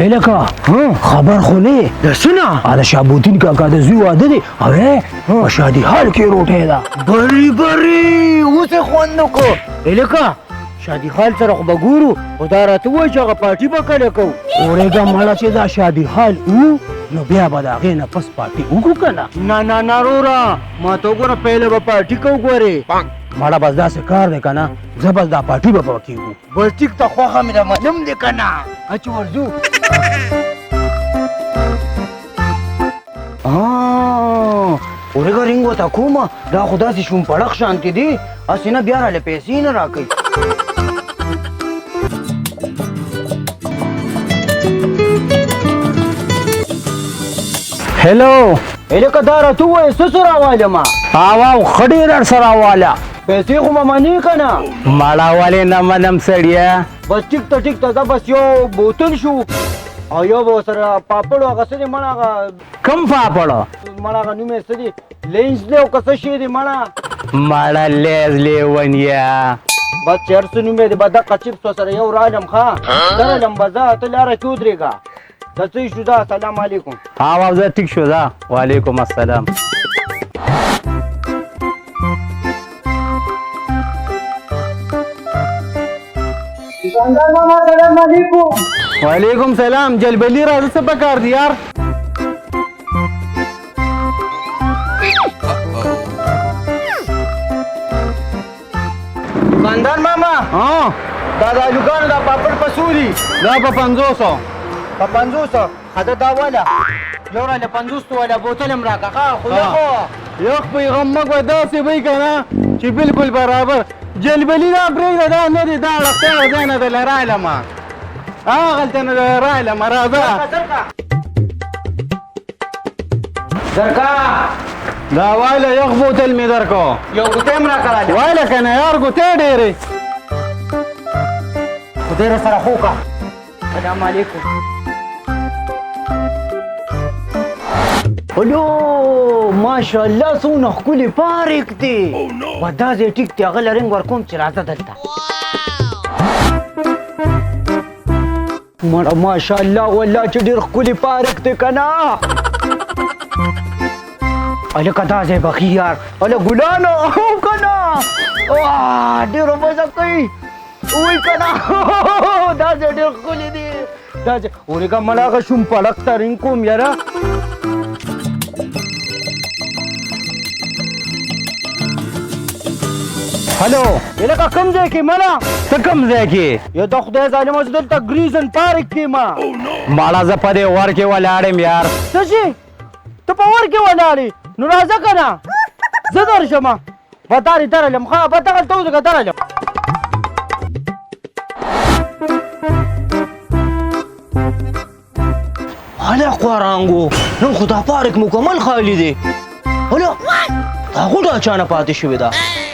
هلکه خبر خو نه د سونه دا شابودین کاکا د زوی واده دی اوه په شادي حال کې روټه ده بری اوس یې خوند وکړو هلکه شادي حال سره خو به ګورو خو دا راته ووایي چې هغه پارټي به کله کوو اورېږه مړه چې دا شادي حال و نو بیا به د هغې نه پس پارټي وکړو که نه نه نه وروره ما ته وګوره پهله به پارټي کوو ګورې مړه بس داسې کار دی که نه زه بس دا پارټي به به کېږو بس ټیک ته خوښه مې ده معلوم دی که نه اچ ورځو اورېږه رینګ ورته کومه دا خو داسې شوم پړق شانتې دي هسې نه بیا راله پیسې نه راکوي هلو هلکه دا راته ووایه څه څه راوالم او ښه ډېر در سره واله پیسې خو به منې که نه مړه ولې نه منم سړیه بس ټیک ته دا بس یو بوتل شو او یو به ورسره پاپړ هغه څه دی مړه هغه کم پاپړ مړه هغه نوم یې څه دی لینس دی او که څه شی دی مړه مړه لیز لیونیه بس چې هر څه نوم یې دی به دقه چپس ورسره یو رالم ښه درلم به زه ته لاره کې ودرېږه د څه شو دا سلام علیکم او زه ټیک شو دا وعلیکم السلام سلام علیکم وعلیکم سلام جلبلی راځه څه پکار دی یار خاندان ماما دا د الوګانو دا پاپړ په څو دي دا په 500 په 500 هدا دا والا یو راله 500 والا بوتل هم راکړه ښه خو یو پیغام مګو داسې وای کنه چې بالکل برابر جلبلی دا پرېږده دا نه دی دا لښته دی نه د لرایلم هغلته نه د لرایلم راځه درکا دا وایله یخ بوتل مې درکو یو ګوتې هم راکړه وایله که نه یار ګوتې ډېرې خدای را سره خو کا سلام علیکم الو ماشاءالله څونه ښکلي پارک دی و دا ځای ټیک دی هغه له رنګ ورکوم چې راځه دلته مړه ماشاءالله والله چې ډېر ښکلي پارک دی که نه هلکه دا ځای بخي یار هله ګلانو که نه ډېره مزه کوي وای که نه دا ځای ډېر ښکلي دی دا ځای اورېږه مړه هغه شوم پړق ته رنګ کوم یاره هلو هلکه کوم ځای کې مړه ته کوم ځای کې یا د خدای ظالمه زه دلته ګریزن پارک کې ما مړه زه په دې ور کې ولاړ یم یار څه شي ته په ور کې ولاړې نو راځه که نه زه درشم به دارې درلم ښه به دغلته وځکه درلم هله قرانګو نن خو دا پارک مکمل خالی دی هله دا غوټه اچانه پاتې شوې ده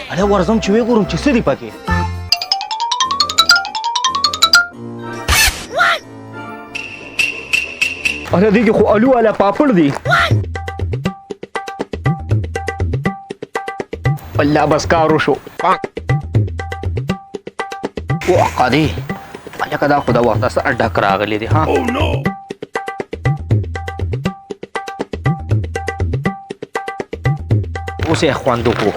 هله ورځم چې وګورم چې څه دي پکې هله دې کې خو الو والا پاپړ دي الله بس کارو شو وقدي هلکه دا خو د وخته سره ډک راغلی دی ها اوس یې خوند وکړو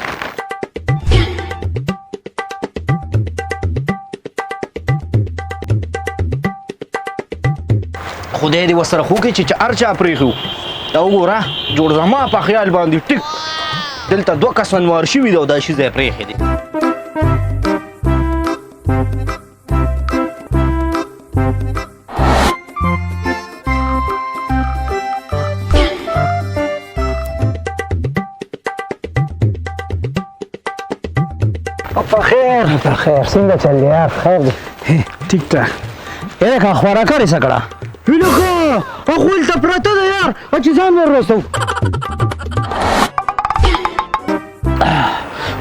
خدای دې ورسره خو کړي چې هر چا پرېښو دا وګوره جوړ زما په خیال باندې ټیک دلته 2 کسان وار شوي دي او دا شي ځای پرېښی دی په خیر څنګه چل دی یار خیر دی ټیک ټاک هلکه خواره کړې څه کړه هلکه هغه هلته پرته ده یار چې ځان ور رسو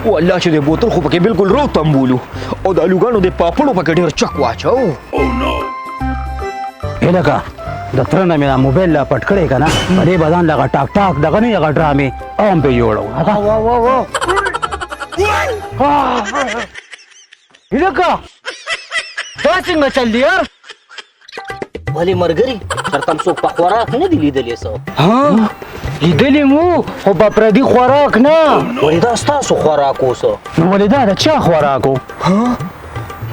والله چې د بوتل خو پکې بالکل رو تنبولو او د الوګانو د پاپړو پکې ډېر چک واچو هلکه د تره نه مې دا موبایل لا پټ کړی که نه په دې به ځان لغه ټاک ټاک دغه نه هغه ډرامې هم پې جوړو هلکه دا څنګه چل دی یار भले मरगरी तर तमसो पखवारा ने दिली दली सो ها لیدلی مو خو په پردي خوراک نه ولدا ستاسو خوراکو سو نو ولې دا د چا خوراکو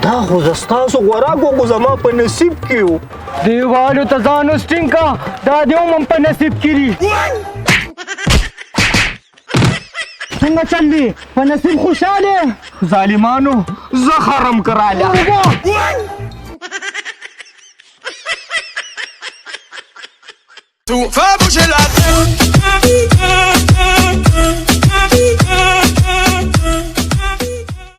دا خو ستاسو خوراکو کو زما په نصیب کیو دیوالو ته ځان وسټینګه دا دې هم په نصیب کړي څنګه چل دی په نصیب خوشاله ظالمانو زه حرم کراله Tu fais bouger la tête.